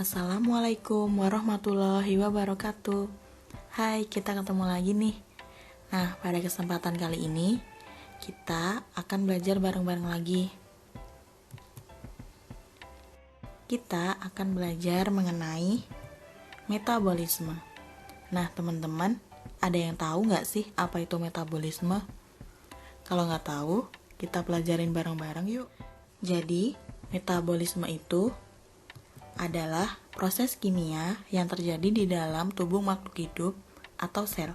Assalamualaikum warahmatullahi wabarakatuh. Hai, kita ketemu lagi nih. Nah, pada kesempatan kali ini kita akan belajar bareng-bareng lagi. Kita akan belajar mengenai metabolisme. Nah, teman-teman, ada yang tahu nggak sih apa itu metabolisme? Kalau nggak tahu, kita pelajarin bareng-bareng yuk. Jadi, metabolisme itu adalah proses kimia yang terjadi di dalam tubuh makhluk hidup atau sel.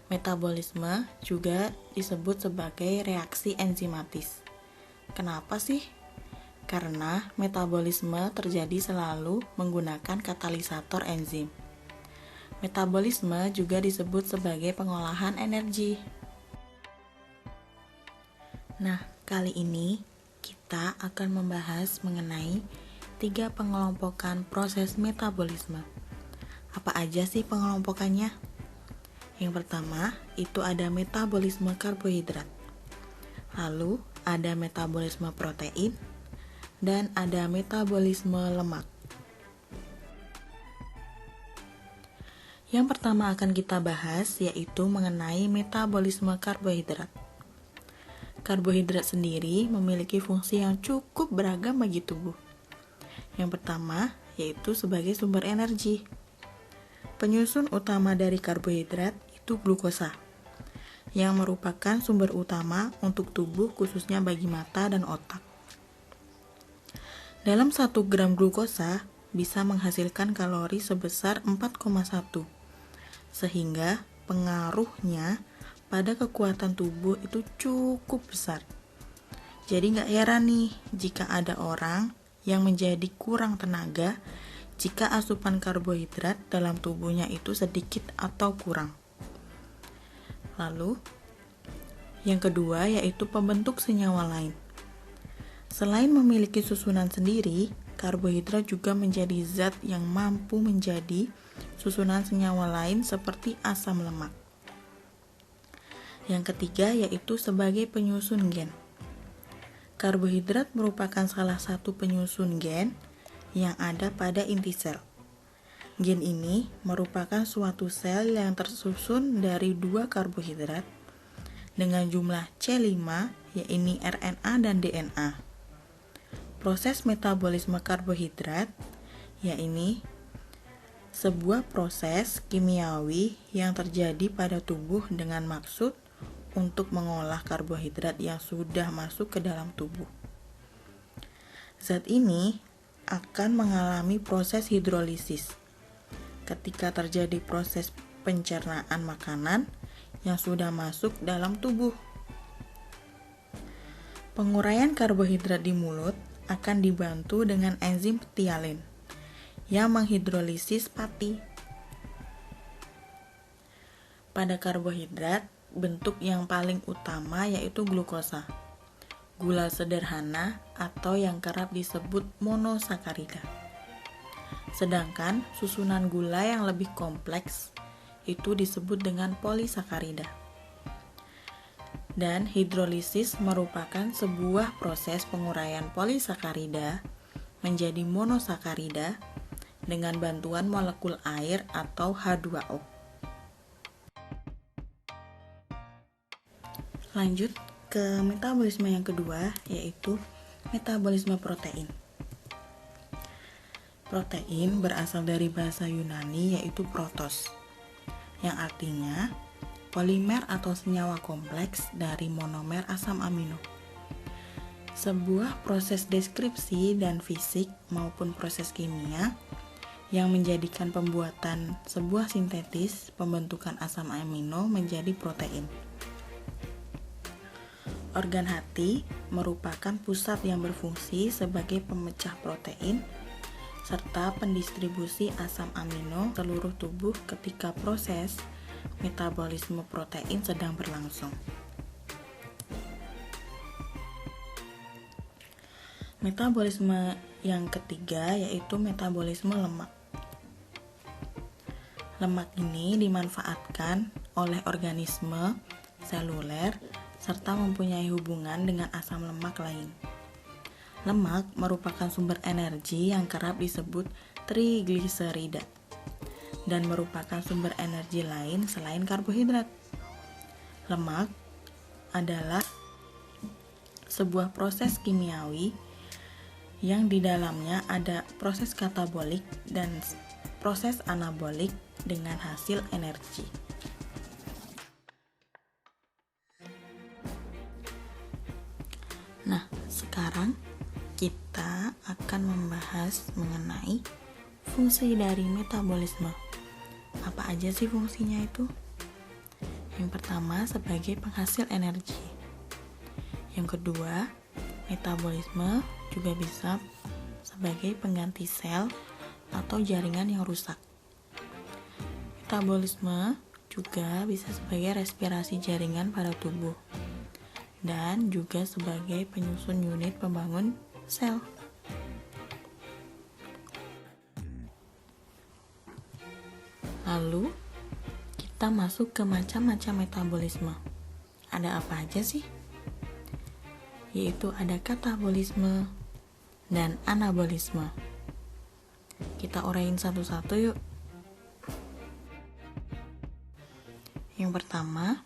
Metabolisme juga disebut sebagai reaksi enzimatis. Kenapa sih? Karena metabolisme terjadi selalu menggunakan katalisator enzim. Metabolisme juga disebut sebagai pengolahan energi. Nah, kali ini kita akan membahas mengenai 3 pengelompokan proses metabolisme. Apa aja sih pengelompokannya? Yang pertama, itu ada metabolisme karbohidrat. Lalu, ada metabolisme protein dan ada metabolisme lemak. Yang pertama akan kita bahas yaitu mengenai metabolisme karbohidrat. Karbohidrat sendiri memiliki fungsi yang cukup beragam bagi tubuh. Yang pertama, yaitu sebagai sumber energi. Penyusun utama dari karbohidrat itu glukosa, yang merupakan sumber utama untuk tubuh khususnya bagi mata dan otak. Dalam 1 gram glukosa bisa menghasilkan kalori sebesar 4,1, sehingga pengaruhnya pada kekuatan tubuh itu cukup besar. Jadi gak heran nih jika ada orang yang menjadi kurang tenaga jika asupan karbohidrat dalam tubuhnya itu sedikit atau kurang. Lalu, yang kedua yaitu pembentuk senyawa lain. Selain memiliki susunan sendiri, karbohidrat juga menjadi zat yang mampu menjadi susunan senyawa lain seperti asam lemak. Yang ketiga yaitu sebagai penyusun gen. Karbohidrat merupakan salah satu penyusun gen yang ada pada inti sel. Gen ini merupakan suatu sel yang tersusun dari 2 karbohidrat dengan jumlah C5, yaitu RNA dan DNA. Proses metabolisme karbohidrat, yaitu sebuah proses kimiawi yang terjadi pada tubuh dengan maksud untuk mengolah karbohidrat yang sudah masuk ke dalam tubuh. Zat ini akan mengalami proses hidrolisis ketika terjadi proses pencernaan makanan yang sudah masuk dalam tubuh. Penguraian karbohidrat di mulut akan dibantu dengan enzim phthialin yang menghidrolisis pati. Pada karbohidrat, bentuk yang paling utama yaitu glukosa, gula sederhana atau yang kerap disebut monosakarida. Sedangkan susunan gula yang lebih kompleks itu disebut dengan polisakarida. Dan hidrolisis merupakan sebuah proses penguraian polisakarida menjadi monosakarida dengan bantuan molekul air atau H2O. Lanjut ke metabolisme yang kedua, yaitu metabolisme protein. Protein berasal dari bahasa Yunani yaitu protos, yang artinya polimer atau senyawa kompleks dari monomer asam amino. Sebuah proses deskripsi dan fisik maupun proses kimia yang menjadikan pembuatan sebuah sintetis pembentukan asam amino menjadi protein. Organ hati merupakan pusat yang berfungsi sebagai pemecah protein serta pendistribusi asam amino seluruh tubuh ketika proses metabolisme protein sedang berlangsung. Metabolisme yang ketiga yaitu metabolisme lemak. Lemak ini dimanfaatkan oleh organisme seluler serta mempunyai hubungan dengan asam lemak lain. Lemak merupakan sumber energi yang kerap disebut trigliserida dan merupakan sumber energi lain selain karbohidrat. Lemak adalah sebuah proses kimiawi yang di dalamnya ada proses katabolik dan proses anabolik dengan hasil energi. Nah, sekarang kita akan membahas mengenai fungsi dari metabolisme. Apa aja sih fungsinya itu? Yang pertama, sebagai penghasil energi. Yang kedua, metabolisme juga bisa sebagai pengganti sel atau jaringan yang rusak. Metabolisme juga bisa sebagai respirasi jaringan pada tubuh dan juga sebagai penyusun unit pembangun sel. Lalu, kita masuk ke macam-macam metabolisme. Ada apa aja sih? Yaitu ada katabolisme dan anabolisme. Kita uraiin satu-satu yuk. Yang pertama,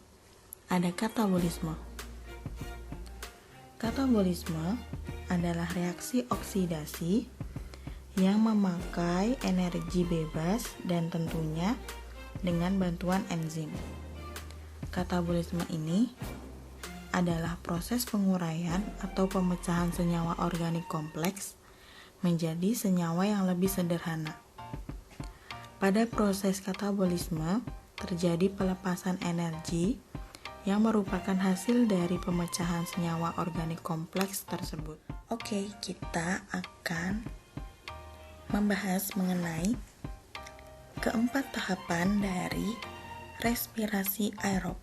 ada katabolisme. Katabolisme adalah reaksi oksidasi yang memakai energi bebas dan tentunya dengan bantuan enzim. Katabolisme ini adalah proses penguraian atau pemecahan senyawa organik kompleks menjadi senyawa yang lebih sederhana. Pada proses katabolisme, terjadi pelepasan energi yang merupakan hasil dari pemecahan senyawa organik kompleks tersebut. Oke, kita akan membahas mengenai keempat tahapan dari respirasi aerob.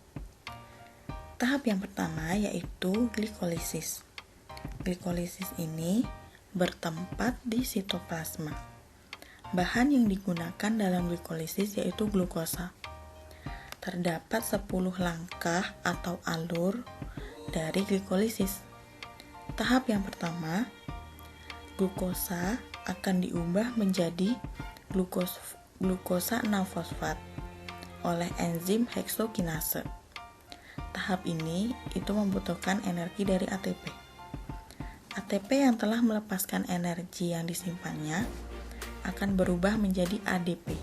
Tahap yang pertama yaitu glikolisis. Glikolisis ini bertempat di sitoplasma. Bahan yang digunakan dalam glikolisis yaitu glukosa. Terdapat 10 langkah atau alur dari glikolisis. Tahap yang pertama, glukosa akan diubah menjadi glukosa 6-fosfat oleh enzim heksokinase. Tahap ini itu membutuhkan energi dari ATP. ATP yang telah melepaskan energi yang disimpannya akan berubah menjadi ADP.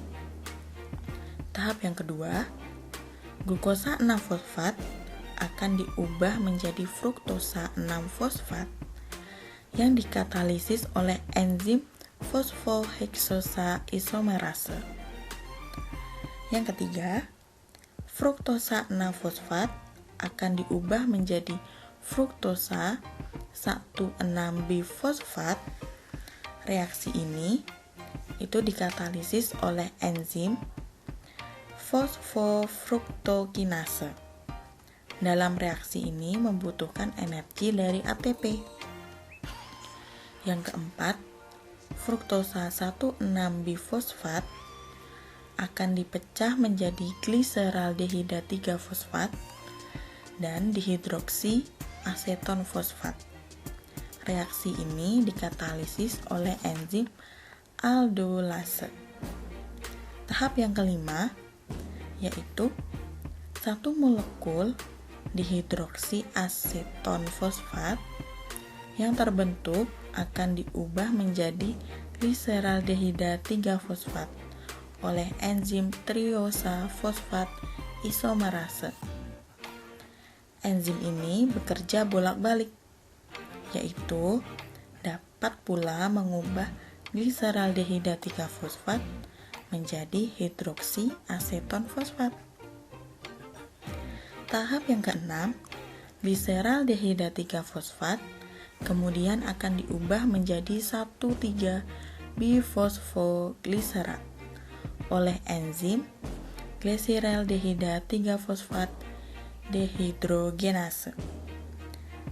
Tahap yang kedua, glukosa 6-fosfat akan diubah menjadi fruktosa 6-fosfat yang dikatalisis oleh enzim fosfoheksosa isomerase. Yang ketiga, fruktosa 6-fosfat akan diubah menjadi fruktosa 1,6-bifosfat. Reaksi ini itu dikatalisis oleh enzim fosfofruktokinase. Dalam reaksi ini membutuhkan energi dari ATP. Yang keempat, fruktosa 1,6-bifosfat akan dipecah menjadi gliseraldehida 3-fosfat dan dihidroksi aseton fosfat. Reaksi ini dikatalisis oleh enzim aldolase. Tahap yang kelima yaitu 1 molekul dihidroksi aseton fosfat yang terbentuk akan diubah menjadi gliseraldehida 3-fosfat oleh enzim triosa fosfat isomerase. Enzim ini bekerja bolak-balik, yaitu dapat pula mengubah gliseraldehida 3-fosfat menjadi hidroksi aseton fosfat. Tahap yang keenam, gliseraldehida 3-fosfat kemudian akan diubah menjadi 1,3-bifosfogliserat oleh enzim gliseraldehida 3-fosfat dehidrogenase.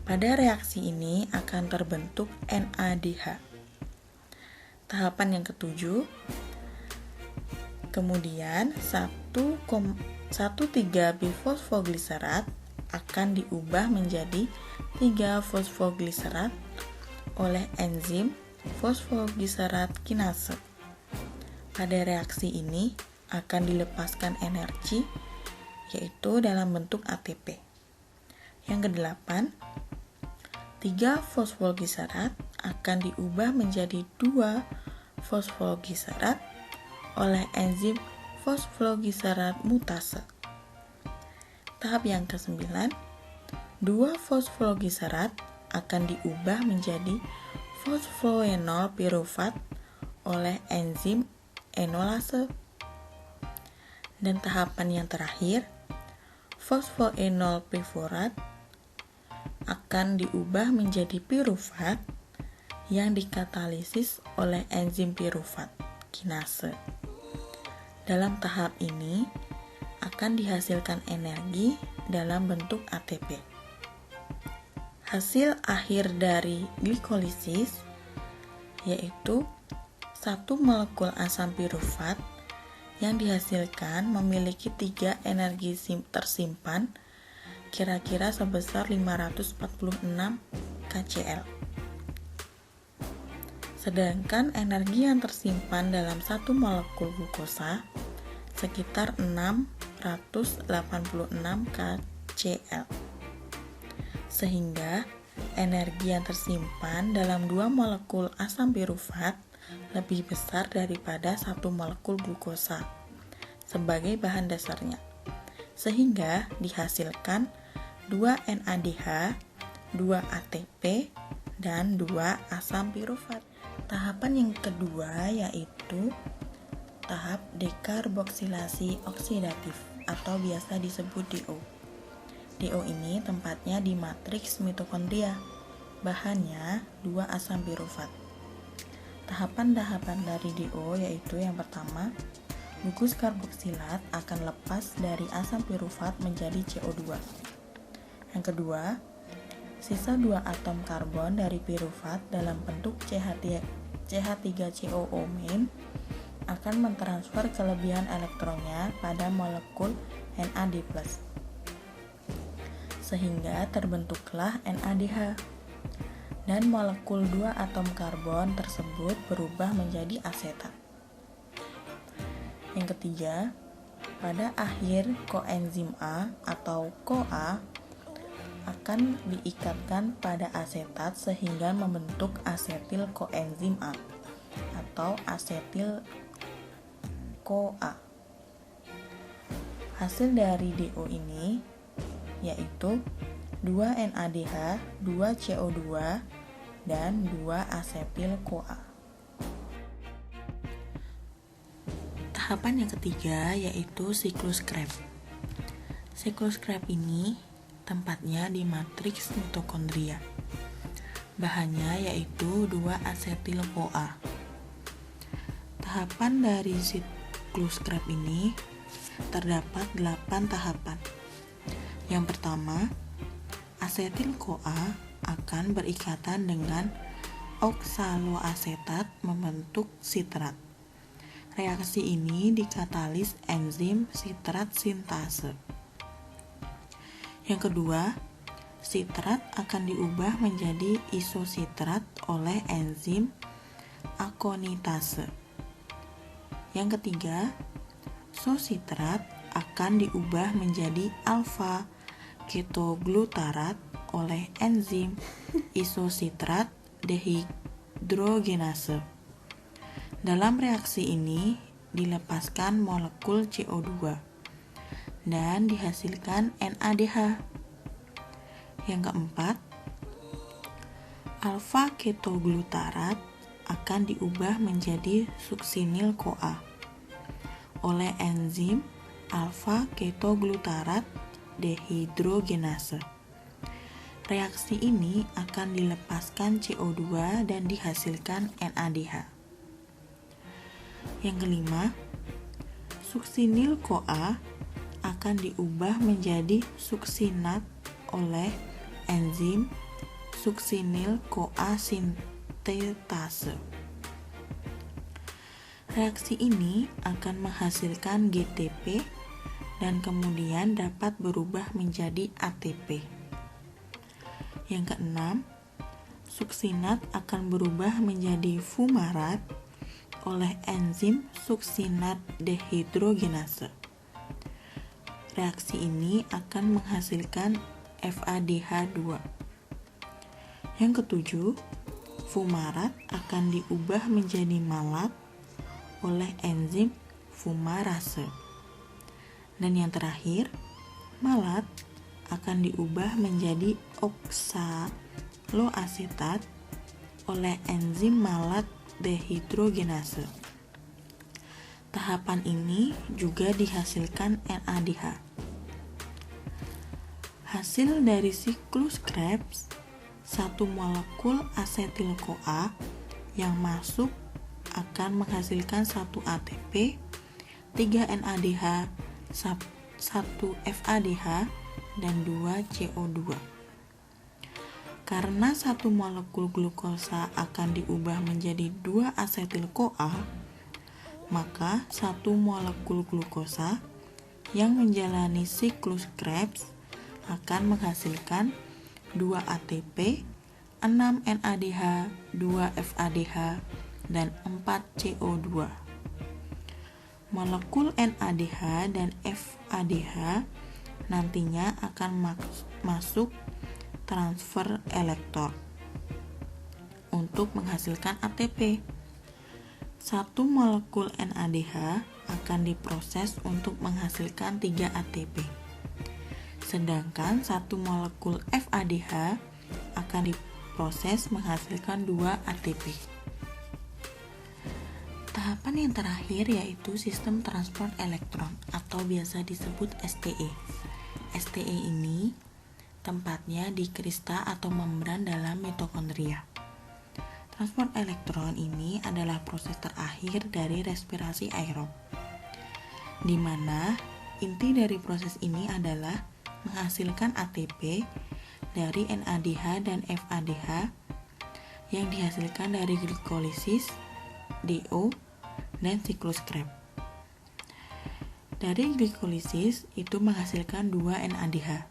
Pada reaksi ini akan terbentuk NADH. Tahapan yang ketujuh, kemudian 1,3-bifosfogliserat akan diubah menjadi 3-fosfogliserat oleh enzim fosfoglisierat kinase. Pada reaksi ini akan dilepaskan energi, yaitu dalam bentuk ATP. Yang kedelapan, 3 fosfoglisierat akan diubah menjadi 2 fosfoglisierat oleh enzim fosfoglisierat mutase. Tahap yang ke-9, 2 fosfoglisierat akan diubah menjadi fosfoenol pirufat oleh enzim enolase. Dan tahapan yang terakhir, fosfoenol piruvat akan diubah menjadi pirufat yang dikatalisis oleh enzim pirufat kinase. Dalam tahap ini akan dihasilkan energi dalam bentuk ATP. Hasil akhir dari glikolisis yaitu 1 molekul asam pirufat yang dihasilkan memiliki 3 energi tersimpan kira-kira sebesar 546 kcal. Sedangkan energi yang tersimpan dalam 1 molekul glukosa sekitar 686 kcal. Sehingga energi yang tersimpan dalam 2 molekul asam pirufat lebih besar daripada 1 molekul glukosa sebagai bahan dasarnya, sehingga dihasilkan 2 NADH, 2 ATP, dan 2 asam pirufat. Tahapan yang kedua yaitu tahap dekarboksilasi oksidatif atau biasa disebut DO. DO ini tempatnya di matriks mitokondria. Bahannya 2 asam pirufat. Tahapan-tahapan dari DO yaitu yang pertama, gugus karboksilat akan lepas dari asam pirufat menjadi CO2. Yang kedua, sisa 2 atom karbon dari pirufat dalam bentuk CH3COO main akan mentransfer kelebihan elektronnya pada molekul NAD+, sehingga terbentuklah NADH. Dan molekul 2 atom karbon tersebut berubah menjadi asetat. Yang ketiga, pada akhir koenzim A atau CoA akan diikatkan pada asetat sehingga membentuk asetil koenzim A atau asetil CoA. Hasil dari DO ini yaitu 2 NADH, 2 CO2, dan 2 asetil CoA. Tahapan yang ketiga yaitu siklus Krebs. Siklus Krebs ini tempatnya di matriks mitokondria. Bahannya yaitu 2 asetil CoA. Tahapan dari siklus Krebs ini terdapat 8 tahapan. Yang pertama, asetil CoA akan berikatan dengan oksaloasetat membentuk sitrat. Reaksi ini dikatalis enzim sitrat sintase. Yang kedua, sitrat akan diubah menjadi isositrat oleh enzim akonitase. Yang ketiga, sositrat akan diubah menjadi alfa ketoglutarat oleh enzim isositrat dehidrogenase. Dalam reaksi ini dilepaskan molekul CO2 dan dihasilkan NADH. Yang keempat, alfa ketoglutarat akan diubah menjadi suksinil CoA oleh enzim alfa ketoglutarat dehidrogenase. Reaksi ini akan dilepaskan CO2 dan dihasilkan NADH. Yang kelima, suksinil CoA akan diubah menjadi suksinat oleh enzim suksinil CoA sintetase. Reaksi ini akan menghasilkan GTP dan kemudian dapat berubah menjadi ATP. Yang keenam, suksinat akan berubah menjadi fumarat oleh enzim suksinat dehidrogenase. Reaksi ini akan menghasilkan FADH2. Yang ketujuh, fumarat akan diubah menjadi malat oleh enzim fumarase. Dan yang terakhir, malat akan diubah menjadi oksaloasetat oleh enzim malat dehidrogenase. Tahapan ini juga dihasilkan NADH. Hasil dari siklus Krebs, satu molekul asetil-CoA yang masuk akan menghasilkan 1 ATP, 3 NADH, 1 FADH, dan 2 CO2. Karena satu molekul glukosa akan diubah menjadi 2 asetil-CoA, maka satu molekul glukosa yang menjalani siklus Krebs akan menghasilkan 2 ATP, 6 NADH, 2 FADH, dan 4 CO2. Molekul NADH dan FADH nantinya akan masuk transfer elektron untuk menghasilkan ATP. Satu molekul NADH akan diproses untuk menghasilkan 3 ATP. Sedangkan satu molekul FADH akan diproses menghasilkan 2 ATP. Tahapan yang terakhir yaitu sistem transport elektron atau biasa disebut STE. STE ini tempatnya di krista atau membran dalam mitokondria. Transport elektron ini adalah proses terakhir dari respirasi aerob, di mana inti dari proses ini adalah menghasilkan ATP dari NADH dan FADH yang dihasilkan dari glikolisis, DO, dan siklus Krebs. Dari glikolisis itu menghasilkan 2 NADH.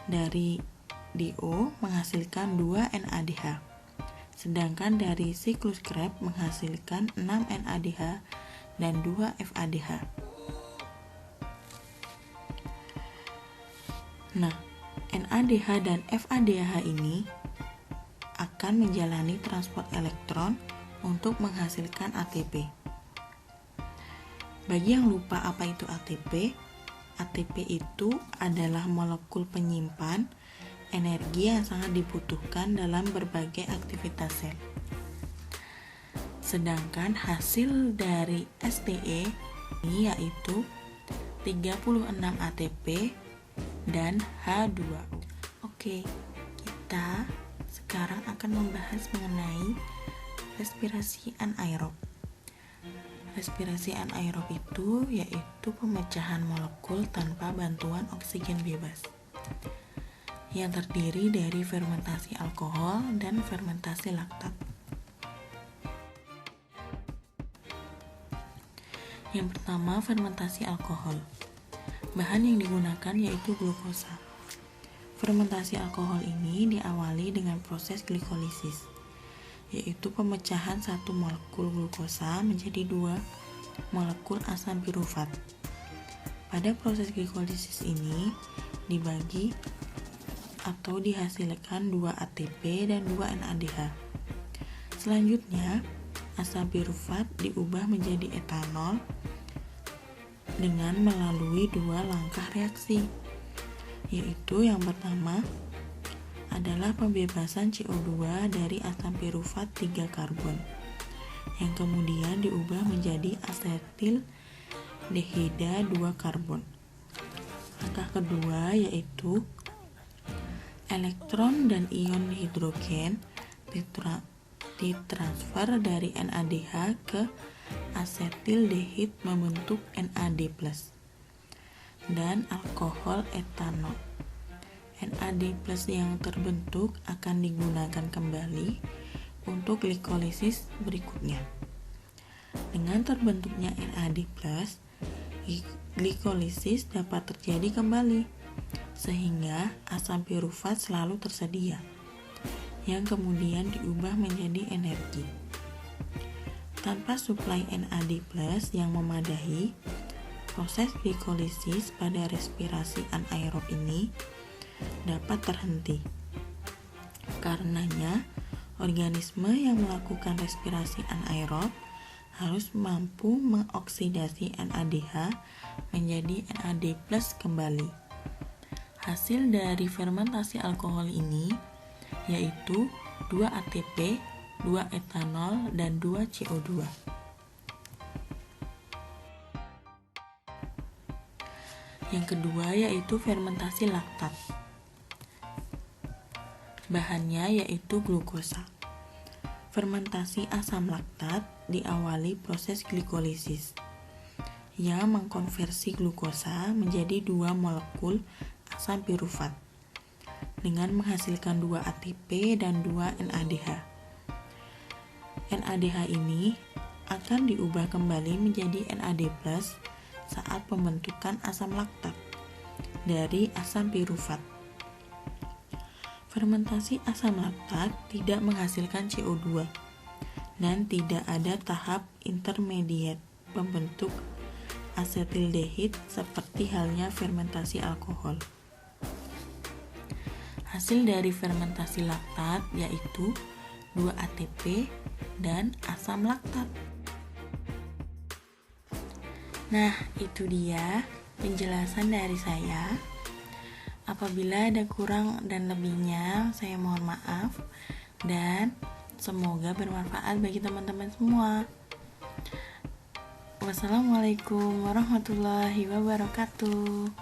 Dari DO menghasilkan 2 NADH. Sedangkan dari siklus Krebs menghasilkan 6 NADH dan 2 FADH. Nah, NADH dan FADH ini akan menjalani transport elektron untuk menghasilkan ATP. Bagi yang lupa apa itu ATP, ATP itu adalah molekul penyimpan energi yang sangat dibutuhkan dalam berbagai aktivitas sel. Sedangkan hasil dari STE ini yaitu 36 ATP dan H2O. Oke, kita sekarang akan membahas mengenai respirasi anaerob. Respirasi anaerob itu yaitu pemecahan molekul tanpa bantuan oksigen bebas yang terdiri dari fermentasi alkohol dan fermentasi laktat. Yang pertama, fermentasi alkohol. Bahan yang digunakan yaitu glukosa. Fermentasi alkohol ini diawali dengan proses glikolisis, yaitu pemecahan satu molekul glukosa menjadi 2 molekul asam pirufat. Pada proses glikolisis ini dibagi atau dihasilkan 2 ATP dan 2 NADH. Selanjutnya, asam pirufat diubah menjadi etanol dengan melalui 2 langkah reaksi, yaitu yang pertama adalah pembebasan CO2 dari asam pirufat 3 karbon yang kemudian diubah menjadi asetil dehida 2 karbon. Langkah kedua yaitu elektron dan ion hidrogen ditransfer dari NADH ke asetildehid membentuk NAD+, dan alkohol etanol. NAD+ yang terbentuk akan digunakan kembali untuk glikolisis berikutnya. Dengan terbentuknya NAD+, glikolisis dapat terjadi kembali, sehingga asam pirufat selalu tersedia. yang kemudian diubah menjadi energi. Tanpa suplai NAD+ yang memadai, proses glikolisis pada respirasi anaerob ini dapat terhenti. Karenanya, organisme yang melakukan respirasi anaerob harus mampu mengoksidasi NADH menjadi NAD+ kembali. Hasil dari fermentasi alkohol ini yaitu 2 ATP, 2 etanol, dan 2 CO2. Yang kedua yaitu fermentasi laktat. Bahannya yaitu glukosa. Fermentasi asam laktat diawali proses glikolisis yang mengkonversi glukosa menjadi 2 molekul asam pirufat dengan menghasilkan 2 ATP dan 2 NADH. NADH ini akan diubah kembali menjadi NAD+ saat pembentukan asam laktat dari asam pirufat. Fermentasi asam laktat tidak menghasilkan CO2 dan tidak ada tahap intermediate pembentuk asetildehid seperti halnya fermentasi alkohol. Hasil dari fermentasi laktat yaitu 2 ATP dan asam laktat. Nah, itu dia penjelasan dari saya. Apabila ada kurang dan lebihnya, saya mohon maaf dan semoga bermanfaat bagi teman-teman semua. Wassalamualaikum warahmatullahi wabarakatuh.